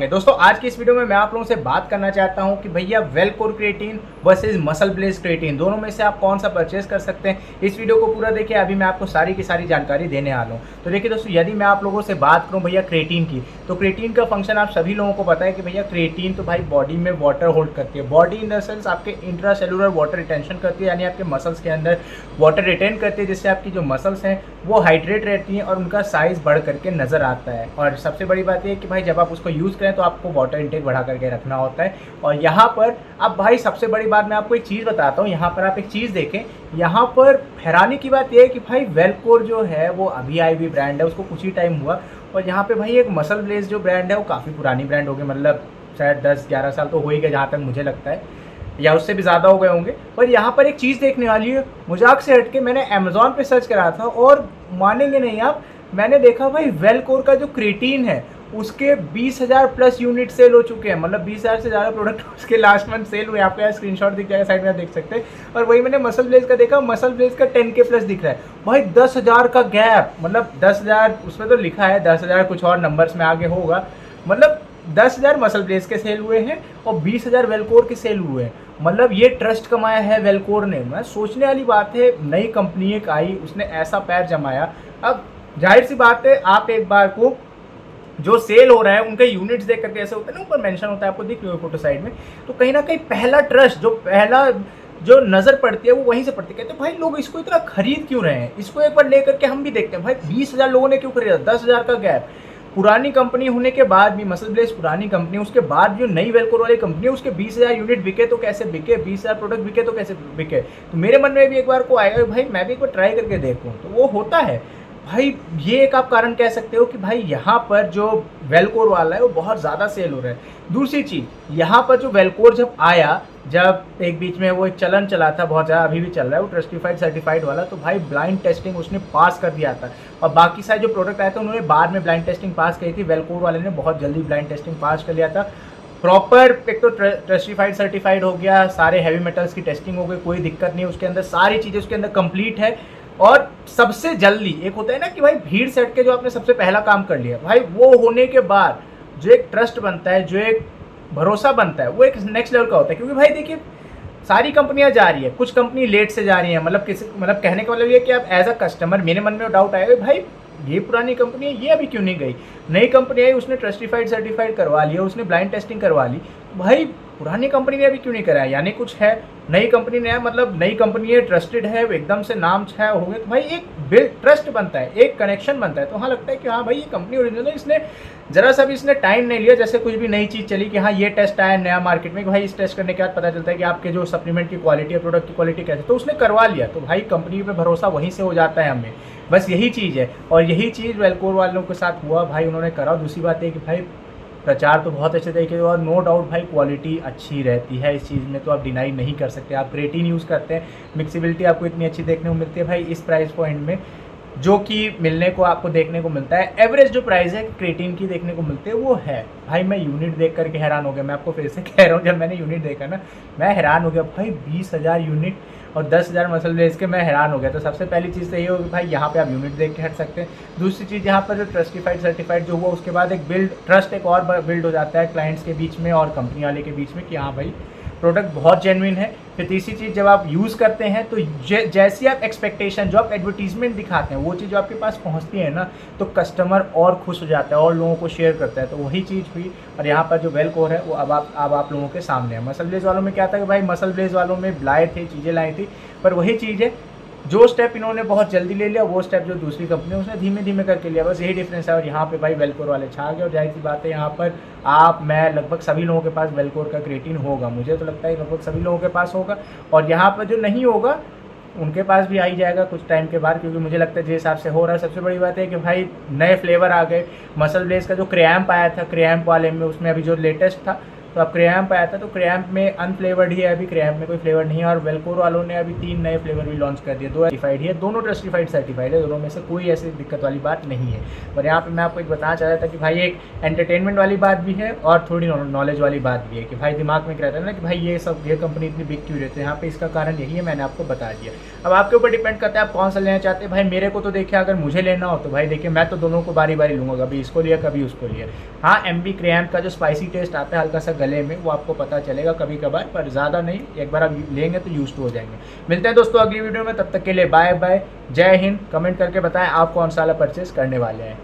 है दोस्तों। आज की इस वीडियो में मैं आप लोगों से बात करना चाहता हूं कि भैया Wellcore creatine versus MuscleBlaze creatine दोनों में से आप कौन सा परचेज कर सकते हैं। इस वीडियो को पूरा देखिए, अभी मैं आपको सारी की सारी जानकारी देने वाला हूं। तो देखिए दोस्तों, यदि मैं आप लोगों से बात करूं भैया क्रिएटिन की, तो क्रिएटिन का फंक्शन आप सभी लोगों को पता है कि भैया क्रिएटिन तो भाई बॉडी में वाटर होल्ड करती है। बॉडी इन द सेंस आपके इंट्रा सेलुलर वाटर रिटेंशन करती है, यानी आपके मसल्स के अंदर वाटर रिटेन करती है, जिससे आपकी जो मसल्स हैं वो हाइड्रेट रहती हैं और उनका साइज बढ़ करके नजर आता है। और सबसे बड़ी बात यह कि भाई जब आप उसको यूज़ करें तो आपको वाटर इंटेक बढ़ा करके रखना होता है। और यहाँ पर अब भाई सबसे बड़ी बात मैं आपको एक चीज़ बताता हूँ। यहाँ पर आप एक चीज़ देखें, यहाँ पर हैरानी की बात यह है कि भाई वेलकोर जो है वो अभी आई हुई ब्रांड है, उसको कुछ ही टाइम हुआ। और यहाँ पे भाई एक मसल ब्लेज जो ब्रांड है वो काफ़ी पुरानी ब्रांड हो गई, मतलब शायद 10-11 साल तो हो ही गए जहाँ तक मुझे लगता है, या उससे भी ज़्यादा हो गए होंगे। पर यहाँ पर एक चीज़ देखने वाली है, मजाक से हटके मैंने अमेज़ॉन पे सर्च करा था और मानेंगे नहीं आप, मैंने देखा भाई वेलकोर का जो क्रिएटिन है उसके 20,000 प्लस यूनिट सेल हो चुके हैं। मतलब 20,000 से ज़्यादा प्रोडक्ट उसके लास्ट मंथ सेल हुए। आपको यहाँ स्क्रीनशॉट दिख जाएगा, साइड में आप देख सकते हैं। और वही मैंने मसल ब्लेज का देखा, मसल ब्लेज का 10K प्लस दिख रहा है भाई। 10,000 का गैप, मतलब 10,000 उसमें तो लिखा है, 10,000 कुछ और नंबर्स में आगे होगा। मतलब 10,000 मसल ब्लेज के सेल हुए हैं और 20,000 वेलकोर के सेल हुए हैं। मतलब ये ट्रस्ट कमाया है वेलकोर ने। मैं सोचने वाली बात है, नई कंपनी एक आई, उसने ऐसा पैर जमाया। अब जाहिर सी बात है, आप एक बार को जो सेल हो रहा है उनके यूनिट्स देख करके ऐसे होता है ना, ऊपर मेंशन होता है, आपको दिख रही है फोटो साइड में, तो कहीं ना कहीं पहला ट्रस्ट जो नजर पड़ती है वो वहीं से पड़ती है। कहते हैं भाई लोग इसको इतना खरीद क्यों रहे हैं, इसको एक बार लेकर के हम भी देखते हैं। भाई 20,000 लोगों ने क्यों खरीदा, 10,000 का गैप। पुरानी कंपनी होने के बाद भी, मसल ब्लेज पुरानी कंपनी, उसके बाद जो नई वेलकोर वाली कंपनी है उसके 20,000 यूनिट बिके तो कैसे बिके, 20,000 प्रोडक्ट बिके तो कैसे बिके। तो मेरे मन में भी एक बार को आएगा भाई मैं भी एक बार ट्राई करके देखूँ, तो वो होता है भाई। ये एक आप कारण कह सकते हो कि भाई यहाँ पर जो वेलकोर वाला है वो बहुत ज़्यादा सेल हो रहा है। दूसरी चीज़, यहाँ पर जो वेलकोर जब आया, जब एक बीच में वो एक चलन चला था बहुत ज़्यादा, अभी भी चल रहा है वो ट्रस्टिफाइड सर्टिफाइड वाला, तो भाई ब्लाइंड टेस्टिंग उसने पास कर दिया था। और बाकी सारे जो प्रोडक्ट आए थे उन्होंने बाद में ब्लाइंड टेस्टिंग पास करी थी, वेलकोर वाले ने बहुत जल्दी ब्लाइंड टेस्टिंग पास कर लिया था। प्रॉपर एक तो ट्रस्टिफाइड सर्टिफाइड हो गया, सारे हैवी मेटल्स की टेस्टिंग हो गई, कोई दिक्कत नहीं, उसके अंदर सारी चीज़ें उसके अंदर कंप्लीट है। और सबसे जल्दी एक होता है ना कि भाई भीड़ से हट के जो आपने सबसे पहला काम कर लिया, भाई वो होने के बाद जो एक ट्रस्ट बनता है, जो एक भरोसा बनता है, वो एक नेक्स्ट लेवल का होता है। क्योंकि भाई देखिए सारी कंपनियां जा रही है, कुछ कंपनी लेट से जा रही है। मतलब कहने का मतलब ये कि आप एज अ कस्टमर, मेरे मन में डाउट आएगा भाई ये पुरानी कंपनी है, ये अभी क्यों नहीं गई। नई कंपनी आई, उसने ट्रस्टिफाइड सर्टिफाइड करवा लिया, उसने ब्लाइंड टेस्टिंग करवा ली, भाई पुरानी कंपनी ने अभी क्यों नहीं कराया, यानी कुछ है। नई कंपनी ने, मतलब नई कंपनी है, ट्रस्टेड है, एकदम से नाम छाया हो गए, तो भाई एक बिल्ड ट्रस्ट बनता है, एक कनेक्शन बनता है। तो हाँ लगता है कि हाँ भाई ये कंपनी ओरिजिनल है। इसने जरा सा भी इसने टाइम नहीं लिया, जैसे कुछ भी नई चीज़ चली कि हाँ ये टेस्ट आया नया मार्केट में, कि भाई इस टेस्ट करने के बाद पता चलता है कि आपके जो सप्लीमेंट की क्वालिटी है, प्रोडक्ट की क्वालिटी कैसे, तो उसने करवा लिया। तो भाई कंपनी पे भरोसा वहीं से हो जाता है हमें, बस यही चीज़ है। और यही चीज़ वेलकोर वालों के साथ हुआ भाई, उन्होंने करा। दूसरी बात है कि भाई प्रचार तो बहुत अच्छे तरीके से, और नो डाउट भाई क्वालिटी अच्छी रहती है, इस चीज़ में तो आप डिनाई नहीं कर सकते। आप क्रिएटिन यूज़ करते हैं, मिक्सिबिलिटी आपको इतनी अच्छी देखने को मिलती है भाई इस प्राइस पॉइंट में, जो कि मिलने को आपको देखने को मिलता है। एवरेज जो प्राइस है क्रिएटिन की देखने को मिलती है वो है। भाई मैं यूनिट देख करके हैरान हो गया, मैं आपको फिर से कह रहा हूँ, जब मैंने यूनिट देखा ना मैं हैरान हो गया भाई। 20,000 यूनिट और 10,000 मसल ब्लेज के, मैं हैरान हो गया। तो सबसे पहली चीज़ तो ये होगी भाई यहाँ पे आप यूनिट देख के हट सकते हैं। दूसरी चीज़, यहाँ पर जो ट्रस्टिफाइड सर्टिफाइड जो हुआ उसके बाद एक ट्रस्ट एक और बिल्ड हो जाता है क्लाइंट्स के बीच में और कंपनी वाले के बीच में कि हाँ भाई प्रोडक्ट बहुत जेन्युइन है। फिर तीसरी चीज़, जब आप यूज़ करते हैं तो जैसी आप एक्सपेक्टेशन, जो आप एडवर्टीजमेंट दिखाते हैं वो चीज़ जो आपके पास पहुंचती है ना, तो कस्टमर और खुश हो जाता है और लोगों को शेयर करता है। तो वही चीज़ हुई। और यहाँ पर जो वेलकोर है वो अब आप लोगों के सामने है। मसल ब्लेज वालों में क्या था कि भाई मसल ब्लेज वालों में लाए थे, चीज़ें लाई थी, पर वही चीज़ है, जो स्टेप इन्होंने बहुत जल्दी ले लिया, वो स्टेप जो दूसरी कंपनी उसने धीमे धीमे करके लिया, बस यही डिफरेंस है। और यहाँ पे भाई वेलकोर वाले छा गए। और जाहिर सी बात है यहाँ पर मैं लगभग सभी लोगों के पास वेलकोर का क्रिएटिन होगा, मुझे तो लगता है लगभग सभी लोगों के पास होगा। और यहाँ पर जो नहीं होगा उनके पास भी आ ही जाएगा कुछ टाइम के बाद, क्योंकि मुझे लगता है जिस हिसाब से हो रहा है। सबसे बड़ी बात है कि भाई नए फ्लेवर आ गए। मसल ब्लेज का जो क्रेम्प आया था, क्रेम्प वाले में, उसमें अभी जो लेटेस्ट था तो अब क्रेम्प आया था, तो क्रेम्प में अनफ्लेवर्ड ही है, अभी क्रेम्प में कोई फ्लेवर नहीं है। और वेलकोर वालों ने अभी 3 नए फ्लेवर भी लॉन्च कर दिए, 2 सर्टिफाइड ही है, दोनों ट्रस्टिफाइड सर्टिफाइड है, दोनों में से कोई ऐसी दिक्कत वाली बात नहीं है। और यहाँ पे मैं आपको एक बताना चाह रहा था कि भाई एक एंटरटेनमेंट वाली बात भी है और थोड़ी नॉलेज वाली बात भी है, कि भाई दिमाग में क्या रहता है ना कि भाई ये कंपनी इतनी बिक क्यों रहती है, यहाँ पे इसका कारण यही है, मैंने आपको बता दिया। अब आपके ऊपर डिपेंड करता है आप कौन सा लेना चाहते हैं। भाई मेरे को तो देखिए, अगर मुझे लेना हो तो भाई देखिए मैं तो दोनों को बारी बारी लूँगा, कभी इसको लिया कभी उसको लिया। हाँ, एमबी क्रेम्प का जो स्पाइसी टेस्ट आता है हल्का सा गले में, वो आपको पता चलेगा कभी कभार, पर ज़्यादा नहीं, एक बार आप लेंगे तो यूज टू हो जाएंगे। मिलते हैं दोस्तों अगली वीडियो में, तब तक के लिए बाय बाय, जय हिंद। कमेंट करके बताएं आप कौन सा वाला परचेस करने वाले हैं।